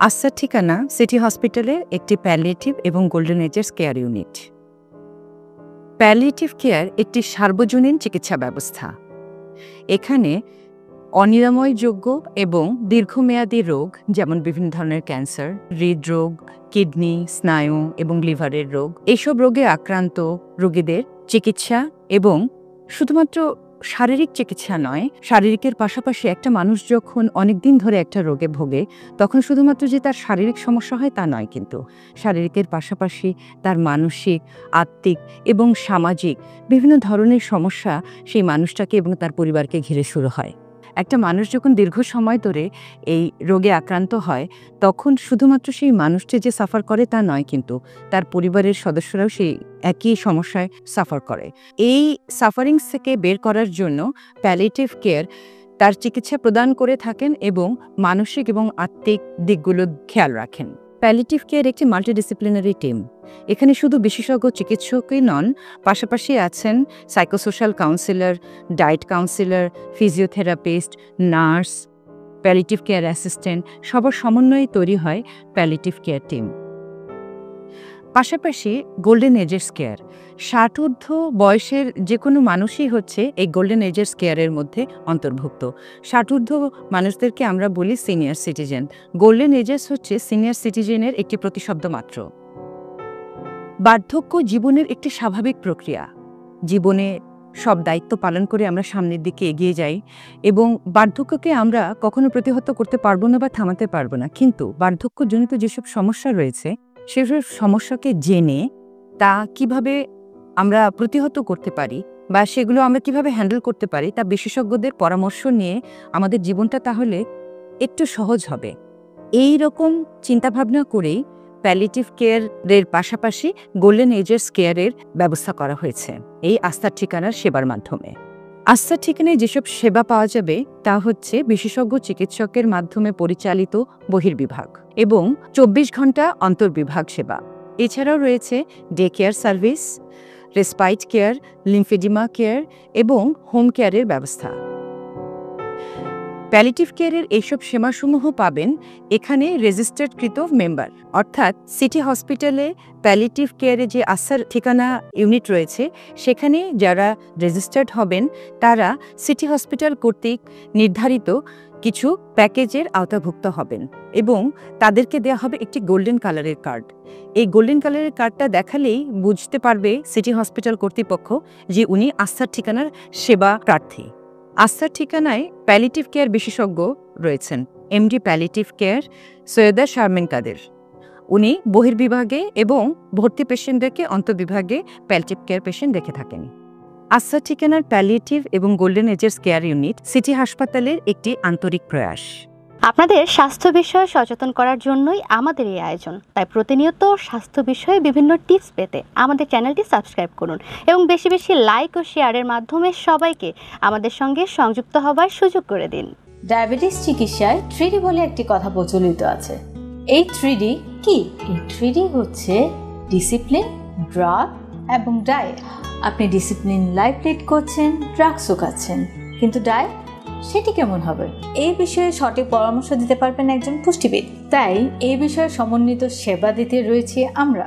আস্থার ঠিকানা সিটি হসপিটালের একটি প্যালিয়েটিভ এবং golden ages care unit. Palliative care একটি সার্বজনীন চিকিৎসা ব্যবস্থা। এখানে অনিরাময়যোগ্য এবং দীর্ঘমেয়াদী রোগ যেমন বিভিন্ন ধরনের ক্যান্সার, হৃদরোগ, কিডনি, স্নায়ু এবং লিভারের রোগ, এইসব রোগে আক্রান্ত রোগীদের চিকিৎসা এবং শুধুমাত্র শারীরিক চিকিৎসা নয়, শারীরিকের পাশাপাশি একটা মানুষ যখন অনেকদিন ধরে একটা রোগে ভোগে তখন শুধুমাত্র যে তার শারীরিক সমস্যা হয় তা নয়, কিন্তু শারীরিকের পাশাপাশি তার মানসিক, আত্মিক এবং সামাজিক বিভিন্ন ধরনের সমস্যা সেই মানুষটাকে এবং তার পরিবারকে ঘিরে শুরু হয়। একটা মানুষ যখন দীর্ঘ সময় ধরে এই রোগে আক্রান্ত হয় তখন শুধুমাত্র সেই মানুষটি যে সাফার করে তা নয়, কিন্তু তার পরিবারের সদস্যরাও সেই একই সমস্যায় সাফার করে। এই সাফারিংস থেকে বের করার জন্য প্যালিয়েটিভ কেয়ার তার চিকিৎসা প্রদান করে থাকেন এবং মানসিক এবং আত্মিক দিকগুলো খেয়াল রাখেন। প্যালিয়েটিভ কেয়ার একটি মাল্টিডিসিপ্লিনারি টিম। এখানে শুধু বিশেষজ্ঞ চিকিৎসকই নন, পাশাপাশি আছেন psychosocial councillor, diet councillor, physiotherapist, nurse, palliative care assistant, সবার সমন্বয়ে তৈরি হয় প্যালিয়েটিভ কেয়ার টিম। পাশাপাশি গোল্ডেন এজেস কেয়ার, 60 ঊর্ধ্ব বয়সের যে কোনো মানুষই হচ্ছে এই গোল্ডেন এজেস কেয়ারের মধ্যে অন্তর্ভুক্ত। 60 ঊর্ধ্ব মানুষদেরকে আমরা বলি সিনিয়র সিটিজেন। গোল্ডেন এজেস হচ্ছে সিনিয়র সিটিজেনের একটি প্রতিশব্দ মাত্র। বার্ধক্য জীবনের একটি স্বাভাবিক প্রক্রিয়া। জীবনে সব দায়িত্ব পালন করে আমরা সামনের দিকে এগিয়ে যাই এবং বার্ধক্যকে আমরা কখনো প্রতিহত করতে পারবো না বা থামাতে পারবো না, কিন্তু বার্ধক্যজনিত যেসব সমস্যা রয়েছে সেসব সমস্যাকে জেনে তা কিভাবে আমরা প্রতিহত করতে পারি বা সেগুলো আমরা কিভাবে হ্যান্ডেল করতে পারি তা বিশেষজ্ঞদের পরামর্শ নিয়ে আমাদের জীবনটা তাহলে একটু সহজ হবে। এই রকম চিন্তাভাবনা করেই প্যালিয়েটিভ কেয়ারের পাশাপাশি গোল্ডেন এজেস কেয়ারের ব্যবস্থা করা হয়েছে এই আস্থার ঠিকানার সেবার মাধ্যমে। আস্থার ঠিকানায় যেসব সেবা পাওয়া যাবে তা হচ্ছে বিশেষজ্ঞ চিকিৎসকের মাধ্যমে পরিচালিত বহির্বিভাগ এবং 24 ঘন্টা অন্তর্বিভাগ সেবা। এছাড়াও রয়েছে day care service, respite care, lymphoedema care এবং হোম কেয়ারের ব্যবস্থা। প্যালিয়েটিভ কেয়ারের এইসব সেবাসমূহ পাবেন এখানে রেজিস্টার্ডকৃত মেম্বার, অর্থাৎ সিটি হসপিটালে প্যালিয়েটিভ কেয়ারে যে আস্থার ঠিকানা ইউনিট রয়েছে সেখানে যারা রেজিস্টার্ড হবেন তারা সিটি হসপিটাল কর্তৃক নির্ধারিত কিছু প্যাকেজের আওতাভুক্ত হবেন এবং তাদেরকে দেওয়া হবে একটি গোল্ডেন কালারের কার্ড। এই গোল্ডেন কালারের কার্ডটা দেখালেই বুঝতে পারবে সিটি হসপিটাল কর্তৃপক্ষ যে উনি আস্থার ঠিকানার সেবা প্রার্থী। আস্থার ঠিকানায় প্যালিয়েটিভ কেয়ার বিশেষজ্ঞ রয়েছেন MD palliative care Syeda Sharmin Kader. উনি বহির্বিভাগে এবং ভর্তি পেশেন্টদেরকে অন্তর্বিভাগে প্যালিয়েটিভ কেয়ার পেশেন্ট দেখে থাকেন। আস্থার ঠিকানার প্যালিয়েটিভ এবং golden ages care unit city হাসপাতালের একটি আন্তরিক প্রয়াস। আপনাদের স্বাস্থ্য বিষয়ে সচেতন করার জন্যই আমাদের এই আয়োজন। তাই প্রতিনিয়ত স্বাস্থ্য বিষয়ে বিভিন্ন টিপস পেতে আমাদের চ্যানেলটি সাবস্ক্রাইব করুন এবং বেশি বেশি লাইক ও শেয়ারের মাধ্যমে সবাইকে আমাদের সঙ্গে সংযুক্ত হবার সুযোগ করে দিন। ডায়াবেটিস চিকিৎসায় 3D বলে একটি কথা প্রচলিত আছে। এই 3D কি? এই 3D হচ্ছে ডিসিপ্লিন, ড্রাগ এবং ডায়েট। আপনি ডিসিপ্লিন লাইফ লিড করছেন, ড্রাগসও খাচ্ছেন, কিন্তু ডায়েট সেটি কেমন হবে? এই বিষয়ে সঠিক পরামর্শ দিতে পারবেন একজন পুষ্টিবিদ। তাই এই বিষয়ে সমন্বিত সেবা দিতে রয়েছি আমরা।